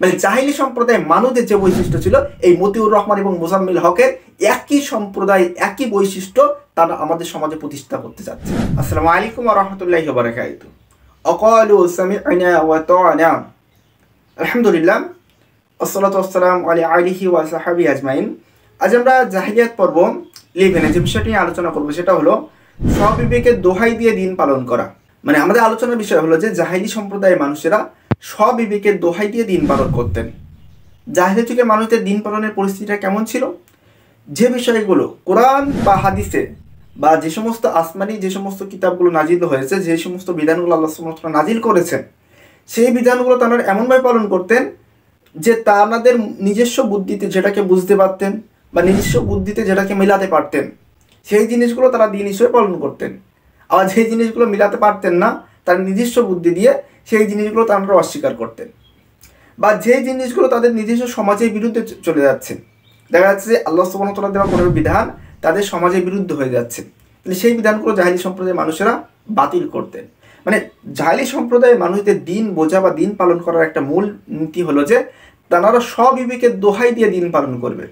মানে জাহিলি সম্প্রদায়ের মানুষদের যে বৈশিষ্ট্য ছিল, এই মতিউর রহমান এবং মোজাম্মেল হকের একই সম্প্রদায়, একই বৈশিষ্ট্য তারা আমাদের সমাজে প্রতিষ্ঠা করতে চাচ্ছে। আসসালামু আলাইকুম ওয়া রাহমাতুল্লাহি ওয়া বারাকাতুহু। আকালু সামি'না ওয়া তা'না। আলহামদুলিল্লাহ, আসসালাতু ওয়াসসালামু আলা আলিহি ওয়া সাহবিহি আজমাইন। আজ আমরা জাহিলিয়াত পর্ব 11 যে বিষয়টি নিয়ে আলোচনা করব সেটা হলো স্ববিবেকের দোহাই দিয়ে দিন পালন করা। মানে আমাদের আলোচনার বিষয় হলো যে জাহিলি সম্প্রদায়ের মানুষেরা স্ববিবেকের দোহাই দিয়ে দিন পালন করতেন। জাহিলি যুগের মানুষদের দিন পালনের পরিস্থিতিটা কেমন ছিল? যে বিষয়গুলো কোরআন বা হাদিসে বা যে সমস্ত আসমানি যে সমস্ত কিতাবগুলো নাজিল হয়েছে, যে সমস্ত বিধানগুলো আল্লাহ সুবহানাহু ওয়া তাআলা নাজিল করেছেন, সেই বিধানগুলো তারা এমনভাবে পালন করতেন যে তাদের নিজস্ব বুদ্ধিতে যেটাকে বুঝতে পারতেন বা নিজস্ব বুদ্ধিতে যেটাকে মেলাতে পারতেন, সেই জিনিসগুলো তারা দিন হিসেবে পালন করতেন। আর যেই জিনিসগুলো মিলাতে পারতেন না, তার নিজস্ব বুদ্ধি দিয়ে সেই জিনিসগুলো তারা অস্বীকার করতেন। বা যে জিনিসগুলো তাদের নিজস্ব সমাজের বিরুদ্ধে চলে যাচ্ছে, দেখা যাচ্ছে যে আল্লাহ সুবহানাহু ওয়া তাআলা দেওয়া কোনো বিধান তাদের সমাজের বিরুদ্ধে হয়ে যাচ্ছে, তাহলে সেই বিধানগুলো জাহিলি সম্প্রদায়ের মানুষেরা বাতিল করতেন। মানে জাহিলি সম্প্রদায়ের মানুষদের দিন বোঝা বা দিন পালন করার একটা মূল নীতি হলো যে তারা স্ববিবেকের দোহাই দিয়ে দিন পালন করবে,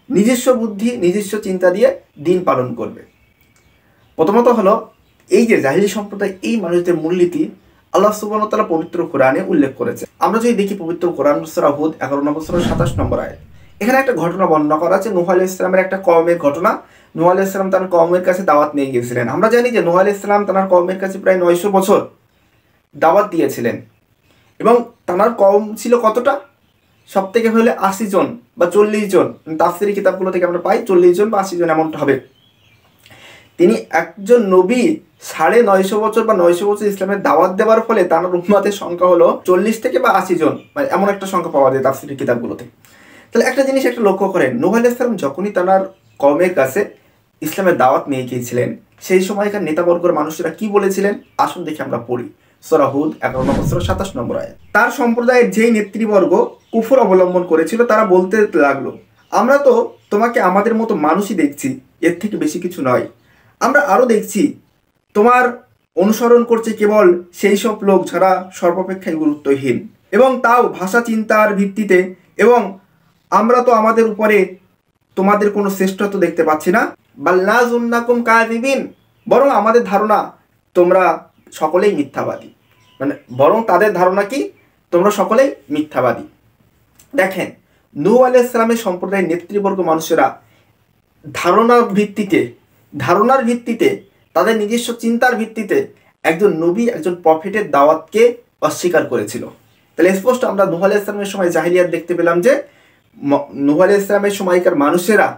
নিজস্ব বুদ্ধি নিজস্ব চিন্তা দিয়ে দিন পালন করবে। প্রথমত হলো এই যে জাহিলি সম্প্রদায়, এই মানুষদের মূলনীতি আল্লাহ সুবহানাহু ওয়া তাআলা পবিত্র কোরআনে উল্লেখ করেছে। আমরা যদি দেখি পবিত্র কোরআন সূরা হুদ 11 নম্বর সূরা 27 নম্বর আয়াত, এখানে একটা ঘটনা বর্ণনা করা আছে, নূহ আলাইহিস সালামের একটা কওমের ঘটনা। নূহ আলাইহিস সালাম তার কওমের কাছে দাওয়াত নিয়ে গিয়েছিলেন। আমরা জানি যে নূহ আলাইহিস সালাম তার কওমের কাছে প্রায় 900 বছর দাওয়াত দিয়েছিলেন এবং তার কওম ছিল কতটা? সব থেকে হলে 80 জন বা 40 জন, তাফসীরি কিতাবগুলো থেকে আমরা পাই 40 জন বা 80 জন এমনটা হবে। তিনি একজন নবী 950 বছর বা 900 বছর ইসলামের দাওয়াত দেওয়ার ফলে তার উম্মতের সংখ্যা হলো 40 থেকে বা 80 জন, মানে এমন একটা সংখ্যা পাওয়া যায় তাফসীরি কিতাবগুলোতে। তাহলে একটা জিনিস একটা লক্ষ্য করেন, নূহ আলাইহিস সালাম যখনই তার কওমের কাছে ইসলামের দাওয়াত নিয়ে গিয়েছিলেন, সেই সময়কার নেতাবর্গের মানুষেরা কি বলেছিলেন আসুন দেখি আমরা পড়ি। সূরা হুদ 11 নম্বর সূরা 27 নম্বর আয়াত। তার সম্প্রদায়ের যেই নেতৃবর্গ কুফর অবলম্বন করেছিল তারা বলতে লাগলো, আমরা তো তোমাকে আমাদের মতো মানুষই দেখছি, এর থেকে বেশি কিছু নয়। আমরা আরও দেখছি তোমার অনুসরণ করছে কেবল সেই সব লোক যারা সর্বাপেক্ষায় গুরুত্বহীন, এবং তাও ভাষা চিন্তার ভিত্তিতে, এবং আমরা তো আমাদের উপরে তোমাদের কোনো শ্রেষ্ঠত্ব দেখতে পাচ্ছি না। বাল নাযুন্নাকুম কাযিবিন, বরং আমাদের ধারণা তোমরা সকলেই মিথ্যাবাদী। মানে বরং তাদের ধারণা কি? তোমরা সকলেই মিথ্যাবাদী। দেখেন, নূহ আলাইহিস সালামের সম্প্রদায়ের নেতৃবর্গ মানুষেরা ধারণার ভিত্তিতে তাদের নিজস্ব চিন্তার ভিত্তিতে একজন নবী, একজন প্রফেটের দাওয়াতকে অস্বীকার করেছিল। তাহলে স্পষ্ট আমরা নূহ আলাইহিস সালামের সময় জাহিলিয়াত দেখতে পেলাম যে নূহ আলাইহিস সালামের সময়কার মানুষেরা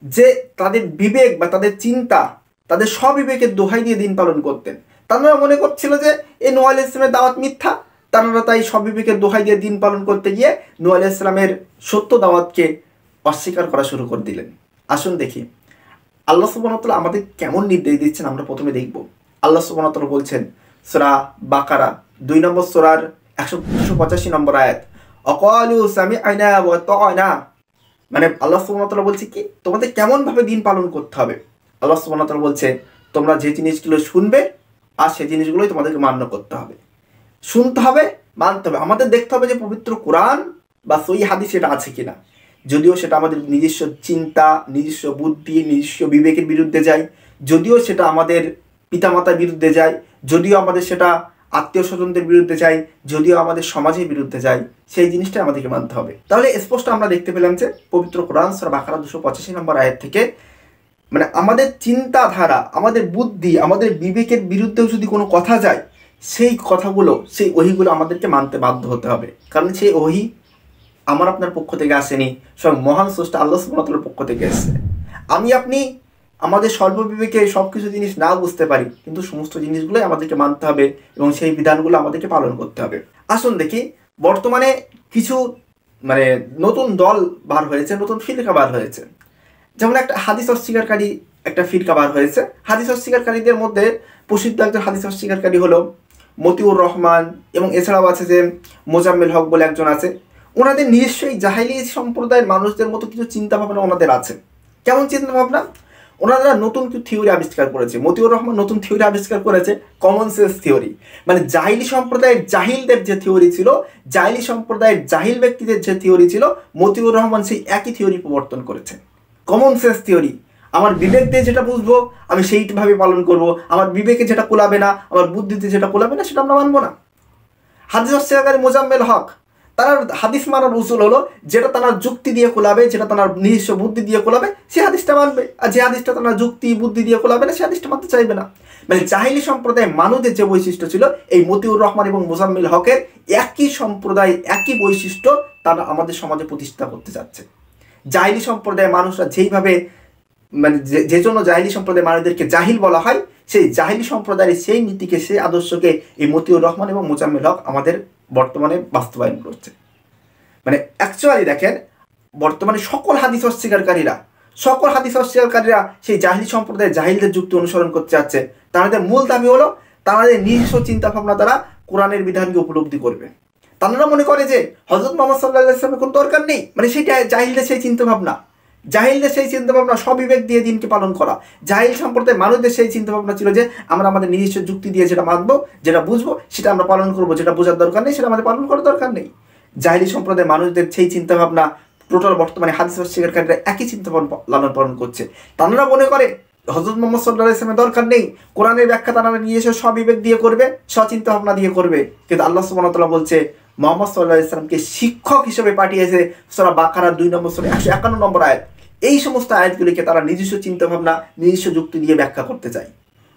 যে তাদের বিবেক বা তাদের চিন্তা, তাদের স্ববিবেকের দোহাই দিয়ে দিন পালন করতেন। তারা মনে করছিল যে এই নূহ আলাইহিস সালামের দাওয়াত মিথ্যা, তারা তাই স্ববিবেকের দোহাই দিয়ে দিন পালন করতে গিয়ে নূহ আলাইহিস সালামের সত্য দাওয়াতকে অস্বীকার করা শুরু করে দিলেন। আসুন দেখি আল্লাহ সুবহানাহু ওয়া তাআলা আমাদের কেমন নির্দেশ দিচ্ছেন। আমরা প্রথমে দেখব আল্লাহ সুবহানাহু ওয়া তাআলা বলছেন সূরা বাকারা 2 নম্বর সূরার 185 নম্বর আয়াত, আকালু সামি'না ওয়া তা'না। মানে আল্লাহ সুবহানাহু ওয়া তাআলা বলছে কি তোমাদের কেমন ভাবে দিন পালন করতে হবে। আল্লাহ সুবহানাহু ওয়া তাআলা বলছে তোমরা যে জিনিসগুলো শুনবে আর সেই জিনিসগুলোই তোমাদেরকে মান্য করতে হবে, শুনতে হবে, মানতে হবে। আমাদের দেখতে হবে যে পবিত্র কোরআন বা সহিহ হাদিস সেটা আছে কিনা। যদিও সেটা আমাদের নিজস্ব চিন্তা, নিজস্ব বুদ্ধি, নিজস্ব বিবেকের বিরুদ্ধে যায়, যদিও সেটা আমাদের পিতামাতার বিরুদ্ধে যায়, যদিও আমাদের সেটা আত্মীয় স্বজনদের বিরুদ্ধে যায়, যদিও আমাদের সমাজের বিরুদ্ধে যায়, সেই জিনিসটা আমাদেরকে মানতে হবে। তাহলে স্পষ্ট আমরা দেখতে পেলাম যে পবিত্র কোরআন সূরা বাকারা 285 নম্বর আয়াত থেকে মানে আমাদের চিন্তাধারা, আমাদের বুদ্ধি, আমাদের বিবেকের বিরুদ্ধেও যদি কোনো কথা যায়, সেই কথাগুলো, সেই ওহীগুলো আমাদেরকে মানতে বাধ্য হতে হবে। কারণ সেই ওহী আমার আপনার পক্ষ থেকে আসেনি, স্বয়ং মহান স্রষ্টা আল্লাহ সুবহানাহু ওয়া তাআলার পক্ষ থেকে এসেছে। আমি আপনি আমাদের সর্ববিবেকে সব কিছু জিনিস না বুঝতে পারি, কিন্তু সমস্ত জিনিসগুলোই আমাদেরকে মানতে হবে এবং সেই বিধানগুলো আমাদেরকে পালন করতে হবে। আসুন দেখি বর্তমানে কিছু মানে নতুন দল বার হয়েছে, নতুন ফিরকা বার হয়েছে। যেমন একটা হাদিস অস্বীকারী একটা ফিরকা বার হয়েছে। হাদিস অস্বীকারীদের মধ্যে প্রসিদ্ধ একজন হাদিস অস্বীকারী হলো মতিউর রহমান, এবং এছাড়াও আছে যে মোজাম্মেল হক বলে একজন আছে। ওনাদের নিজস্বই জাহিলি সম্প্রদায়ের মানুষদের মতো কিছু চিন্তা ভাবনা ওনাদের আছে। কেমন চিন্তা ভাবনা? ওনারা নতুন থিওরি আবিষ্কার করেছে। মতিউর রহমান নতুন থিওরি আবিষ্কার করেছে, কমন সেন্স থিওরি। মানে জাহিলি সম্প্রদায়ের জাহিলদের যে থিওরি ছিল, জাহিলি সম্প্রদায়ের জাহিল ব্যক্তিদের যে থিওরি ছিল, মতিউর রহমান সেই একই থিওরি প্রবর্তন করেছে, কমন সেন্স থিওরি। আমার বিবেক দিয়ে যেটা বুঝবো আমি সেইভাবে পালন করব, আমার বিবেকে যেটা কোলাবে না, আমার বুদ্ধিতে যেটা কোলাবে না, সেটা আমরা মানবো না। হাদিস অস্বীকারী মোজাম্মেল হক, তার হাদিস মানার উসুল হলো যেটা তার যুক্তি দিয়ে কোলাবে, যেটা তার নিজস্ব বুদ্ধি দিয়ে কোলাবে, সে হাদিসটা মানবে। আর যে হাদিসটা তার যুক্তি বুদ্ধি দিয়ে কোলাবে না, সে হাদিসটা মানতে চাইবে না। মানে জাহিলি সম্প্রদায়ের মানুষদের যে বৈশিষ্ট্য ছিল, এই মতিউর রহমান এবং মোজাম্মেল হকের একই সম্প্রদায়, একই বৈশিষ্ট্য তারা আমাদের সমাজে প্রতিষ্ঠা করতে চাচ্ছে। জাহিলি সম্প্রদায়ের মানুষরা যেইভাবে, মানে যে জন্য জাহিলি সম্প্রদায়ের মানুষদেরকে জাহিল বলা হয়, সেই জাহিলি সম্প্রদায়ের সেই নীতিকে, সেই আদর্শকে এই মতিউর রহমান এবং মোজাম্মেল হক আমাদের বর্তমানে বাস্তবায়ন করছে। মানে অ্যাকচুয়ালি দেখেন, বর্তমানে সকল হাদিস অস্বীকারীরা সেই জাহিলি সম্প্রদায়ের জাহিলদের যুক্তি অনুসরণ করতে যাচ্ছে। তাদের মূল দাবি হলো তাদের নিজস্ব চিন্তা ভাবনা দ্বারা কোরআনের বিধানকে উপলব্ধি করবে। তারা মনে করে যে হযরত মুহাম্মদ সাল্লাল্লাহু আলাইহি ওয়াসাল্লামের কোনো দরকার নেই। মানে সেটা জাহিলদের সেই চিন্তাভাবনা, সবিবেক দিয়ে দিনকে পালন করা। জাহিল সম্প্রদায়ের মানুষদের সেই চিন্তাভাবনা ছিল যে আমরা আমাদের নিজস্ব যুক্তি দিয়ে যেটা মানবো, যেটা বুঝবো, সেটা আমরা পালন করবো, যেটা বোঝার দরকার নেই সেটা আমাদের পালন করার দরকার নেই। জাহিলি সম্প্রদায়ের মানুষদের সেই চিন্তাভাবনা টোটাল বর্তমানে হাদিস অস্বীকারীরা একই চিন্তাভাবনা লালন পালন করছে। তারা মনে করে হযরত মুহাম্মদ সাল্লাল্লাহু আলাইহি ওয়াসাল্লামের দরকার নেই, কোরআনের ব্যাখ্যা তারা নিজস্ব সবিবেক দিয়ে করবে, সচিন্তা ভাবনা দিয়ে করবে। কিন্তু আল্লাহ সুবহানাহু ওয়া তাআলা বলছে মুহাম্মদ সাল্লাল্লাহু আলাইহি ওয়াসাল্লামকে শিক্ষক হিসেবে পাঠিয়েছে, সূরা বাকারার 2 নম্বর সূরা 151 নম্বর আয়াত। এই সমস্ত আয়াতগুলিকে তারা নিজস্ব চিন্তাভাবনা, নিজস্ব যুক্তি দিয়ে ব্যাখ্যা করতে চায়।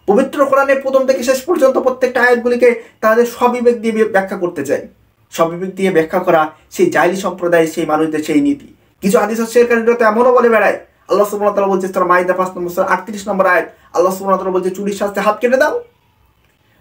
পবিত্র কোরআনের প্রথম থেকে শেষ পর্যন্ত প্রত্যেকটা আয়াতগুলিকে তাদের সবিবেক দিয়ে ব্যাখ্যা করতে চায়। সবিবেক দিয়ে ব্যাখ্যা করা সেই জাহিলি সম্প্রদায়ের সেই মানুষদের সেই নীতি। কিছু হাদিস অস্বীকারীরা তো এমনও বলে বেড়ায়, আল্লাহ সুবহানাহু ওয়া তাআলা বলছে সূরা মাইদা 5 নম্বর সূরা 38 নম্বর আয়াত, আল্লাহ সুবহানাহু ওয়া তাআলা বলছে চুরির শাস্তি হাত কেটে দাও।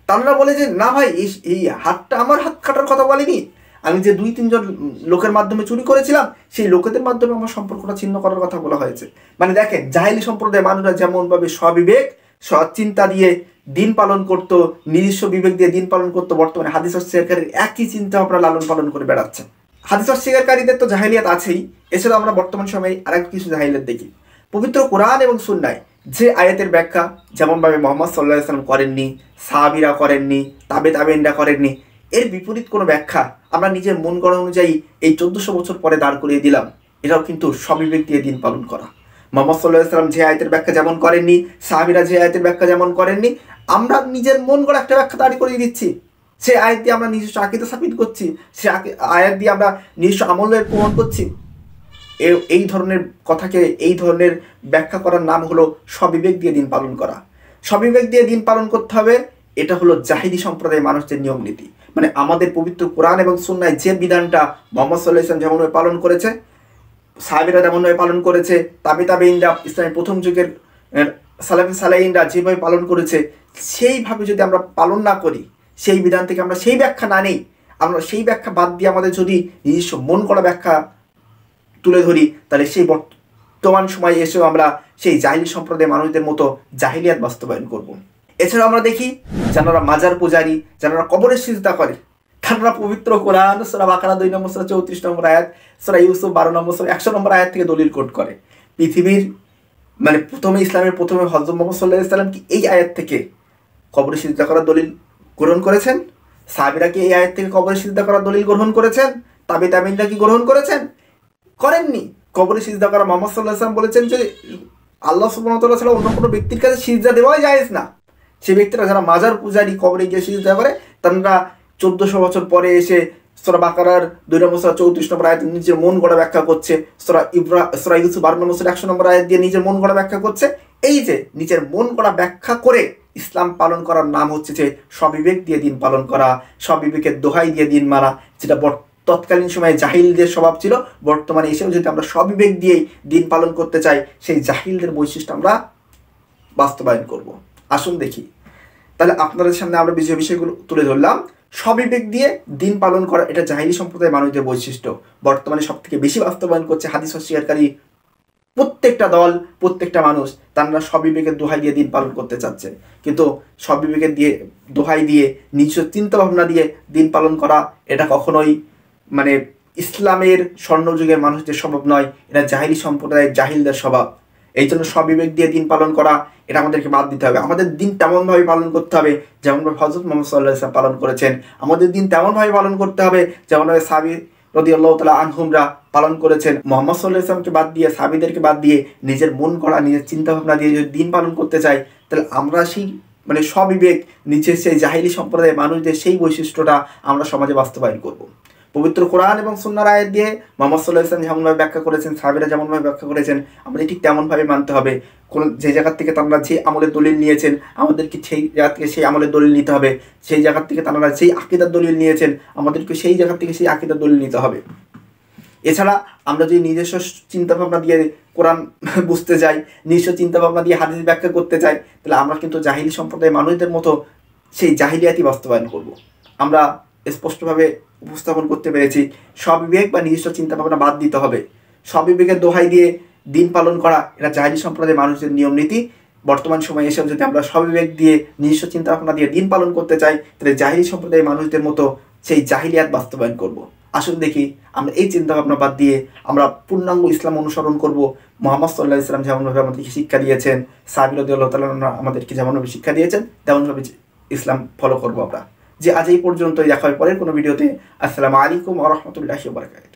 তারা বলে যে না ভাই, এই হাতটা আমার হাত কাটার কথা বলেনি, আমি যে 2-3 জন লোকের মাধ্যমে চুরি করেছিলাম, সেই লোকেদের মাধ্যমে আমার সম্পর্কটা ছিন্ন করার কথা বলা হয়েছে। মানে দেখেন, জাহিলি সম্প্রদায়ের মানুষরা যেমনভাবে সবিবেক, সৎচিন্তা দিয়ে দিন পালন করতো, নিজস্ব বিবেক দিয়ে দিন পালন করতো, বর্তমানে হাদিস অস্বীকারীর একই চিন্তা ভাবনা লালন পালন করে বেড়াচ্ছে। হাদিস অস্বীকারীদের তো জাহিলিয়াত আছেই, এছাড়া আমরা বর্তমান সময়ে আরেক কিছু জাহিলিয়াত দেখি। পবিত্র কোরআন এবং সুন্নায় যে আয়াতের ব্যাখ্যা যেমনভাবে মুহাম্মদ সাল্লাল্লাহু আলাইহি ওয়াসাল্লাম করেননি, সাহাবীরা করেননি, তাবেঈনরা করেননি, এর বিপরীত কোনো ব্যাখ্যা আমরা নিজের মন গড়া অনুযায়ী এই 1400 বছর পরে দাঁড় করিয়ে দিলাম। এটাও কিন্তু সবিবেক দিয়ে দিন পালন করা। মুহাম্মদ সাল্লাল্লাহু আলাইহি ওয়াসাল্লাম যে আয়াতের ব্যাখ্যা যেমন করেননি, সাহাবীরা যে আয়াতের ব্যাখ্যা যেমন করেননি, আমরা নিজের মন গড়া একটা ব্যাখ্যা দাঁড় করিয়ে দিচ্ছি। সেই আয়াত দিয়ে আমরা নিজস্ব আকীদা স্থাপিত করছি, সে আয়াত দিয়ে আমরা নিজস্ব আমলের প্রমাণ করছি। এই ধরনের কথাকে, এই ধরনের ব্যাখ্যা করার নাম হলো সবিবেক দিয়ে দিন পালন করা। সবিবেক দিয়ে দিন পালন করতে হবে, এটা হলো জাহিলি সম্প্রদায়ের মানুষদের নিয়ম নীতি। মানে আমাদের পবিত্র কোরআন এবং সুন্নায় যে বিধানটা মুহাম্মদ সাল্লাল্লাহু আলাইহি ওয়াসাল্লাম যেমনভাবে পালন করেছে, সাহাবীরা যেমনভাবে পালন করেছে, তাবেঈনরা, ইসলামের প্রথম যুগের সালাফে সালেহিনরা যেভাবে পালন করেছে, সেইভাবে যদি আমরা পালন না করি, সেই বিধান থেকে আমরা সেই ব্যাখ্যা না নেই, আমরা সেই ব্যাখ্যা বাদ দিয়ে আমাদের যদি নিজস্ব মন করা ব্যাখ্যা তুলে ধরি, তাহলে সেই বর্তমান সময়ে এসেও আমরা সেই জাহিলি সম্প্রদায়ের মানুষদের মতো জাহিলিয়াত বাস্তবায়ন করব। এছাড়া আমরা দেখি যারা মাজার পূজারী, যারা কবরের সিজদা করে, তারা পবিত্র কোরআন সূরা বাকারা 2 নম্বর সূরা 34 নম্বর আয়াত, সূরা ইউসুফ 12 নম্বর সূরা 100 নম্বর আয়াত থেকে দলিল কোট করে। পৃথিবীর মানে ইসলামের প্রথমে হযরত মুহাম্মদ সাল্লাল্লাহু আলাইহি ওয়াসাল্লাম কি এই আয়াত থেকে কবরে সিজদা করার দলিল গ্রহণ করেছেন? সাহাবীরা কি এই আয়াত থেকে কবরে সিজদা করার দলিল গ্রহণ করেছেন? তাবেঈনরা কি গ্রহণ করেছেন? করেননি। কবরে সিজদা করা মুহাম্মদ সাল্লাল্লাহু আলাইহি ওয়াসাল্লাম বলেছেন যে আল্লাহ সুবহানাহু ওয়া তাআলা ছাড়া অন্য কোনো ব্যক্তির কাছে সিজদা দেওয়াই জায়েজ না। সেই ব্যক্তিরা যারা মাজার পূজারী, কবরে গিয়ে সিজদা করে, তারা 1400 বছর পরে এসে সূরা বাকারার 2 নম্বর সূরা 34 নম্বর আয়াত নিজের মন গড়া ব্যাখ্যা করছে, সূরা ইউসুফ 12 নম্বর সূরা 100 নম্বর আয়াত দিয়ে নিজের মন গড়া ব্যাখ্যা করছে। এই যে নিজের মন গড়া ব্যাখ্যা করে ইসলাম পালন করার নাম হচ্ছে যে সবিবেক দিয়ে দিন পালন করা, সবিবেকের দোহাই দিয়ে দিন মানা, যেটা তৎকালীন সময়ে জাহিলদের স্বভাব ছিল। বর্তমানে এসেও যদি আমরা সবিবেক দিয়েই দিন পালন করতে চাই, সেই জাহিলদের বৈশিষ্ট্য আমরা বাস্তবায়ন করব। আসুন দেখি, তাহলে আপনাদের সামনে আমরা বিষয়গুলো তুলে ধরলাম। সবিবেক দিয়ে দিন পালন করা, এটা জাহিলি সম্প্রদায়ের মানুষদের বৈশিষ্ট্য। বর্তমানে সব থেকে বেশি বাস্তবায়ন করছে হাদিস অস্বীকারী প্রত্যেকটা দল, প্রত্যেকটা মানুষ, তারা সবিবেকের দোহাই দিয়ে দিন পালন করতে চাচ্ছে। কিন্তু সবিবেকের দিয়ে দোহাই দিয়ে নিজস্ব চিন্তা ভাবনা দিয়ে দিন পালন করা, এটা কখনোই মানে ইসলামের স্বর্ণযুগের মানুষদের স্বভাব নয়, এটা জাহিলি সম্প্রদায়ের জাহিলদের স্বভাব। এই জন্য স্ববিবেক দিয়ে দিন পালন করা এটা আমাদেরকে বাদ দিতে হবে। আমাদের দিন তেমনভাবে পালন করতে হবে যেমনভাবে হযরত মুহাম্মদ সাল্লাল্লাহু আলাইহি ওয়াসাল্লাম পালন করেছেন। আমাদের দিন তেমনভাবে পালন করতে হবে যেমনভাবে সাহাবী রাদিয়াল্লাহু তাআলা আনহুমরা পালন করেছেন। মুহাম্মদ সাল্লাল্লাহু আলাইহি ওয়াসাল্লামকে বাদ দিয়ে, সাহাবীদেরকে বাদ দিয়ে, নিজের মন করা, নিজের চিন্তাভাবনা দিয়ে যদি দিন পালন করতে চাই, তাহলে আমরা সেই স্ববিবেক, নিচের সেই জাহিলি সম্প্রদায়ের মানুষদের সেই বৈশিষ্ট্যটা আমরা সমাজে বাস্তবায়ন করব। পবিত্র কোরআন এবং সুন্নাহর আয়াত দিয়ে মুহাম্মদ সাল্লাল্লাহু আলাইহি ওয়াসাল্লাম যেমনভাবে ব্যাখ্যা করেছেন, সাহাবীরা যেমনভাবে ব্যাখ্যা করেছেন, আমাদের ঠিক তেমনভাবে মানতে হবে। কোন যে জায়গা থেকে তারা যে আমলের দলিল নিয়েছেন, আমাদেরকে সেই জায়গা থেকে সেই আমলের দলিল নিতে হবে। সেই জায়গা থেকে তারা যেই আকীদার দলিল নিয়েছেন, আমাদেরকে সেই জায়গা থেকে সেই আকীদার দলিল নিতে হবে। এছাড়া আমরা যদি নিজস্ব চিন্তাভাবনা দিয়ে কোরআন বুঝতে চাই, নিজস্ব চিন্তাভাবনা দিয়ে হাদিস ব্যাখ্যা করতে চাই, তাহলে আমরা কিন্তু জাহিলি সম্প্রদায়ের মানুষদের মতো সেই জাহিলিয়াতি বাস্তবায়ন করব। আমরা স্পষ্টভাবে উপস্থাপন করতে পেরেছি, স্ববিবেক বা নিজস্ব চিন্তাভাবনা বাদ দিতে হবে। স্ববিবেকের দোহাই দিয়ে দিন পালন করা এটা জাহিলি সম্প্রদায়ের মানুষদের নিয়ম নীতি। বর্তমান সময়ে এসেও যদি আমরা স্ববিবেক দিয়ে নিজস্ব চিন্তাভাবনা দিয়ে দিন পালন করতে চাই, তাহলে জাহিলি সম্প্রদায়ের মানুষদের মতো সেই জাহিলিয়াত বাস্তবায়ন করব। আসুন দেখি আমরা এই চিন্তাভাবনা বাদ দিয়ে আমরা পূর্ণাঙ্গ ইসলাম অনুসরণ করব। মুহাম্মদ সাল্লাল্লাহু আলাইহি ওয়াসাল্লাম যেমনভাবে আমাদেরকে শিক্ষা দিয়েছেন, সাহাবী রাদিয়াল্লাহু তাআলা আমাদেরকে যেমনভাবে শিক্ষা দিয়েছেন, তেমনভাবে ইসলাম ফলো করব আমরা। যে আজ এই পর্যন্তই, দেখা হয় পরের কোনো ভিডিওতে। আসসালামু আলাইকুম ওয়া রাহমাতুল্লাহি ওয়া বারাকাতুহু।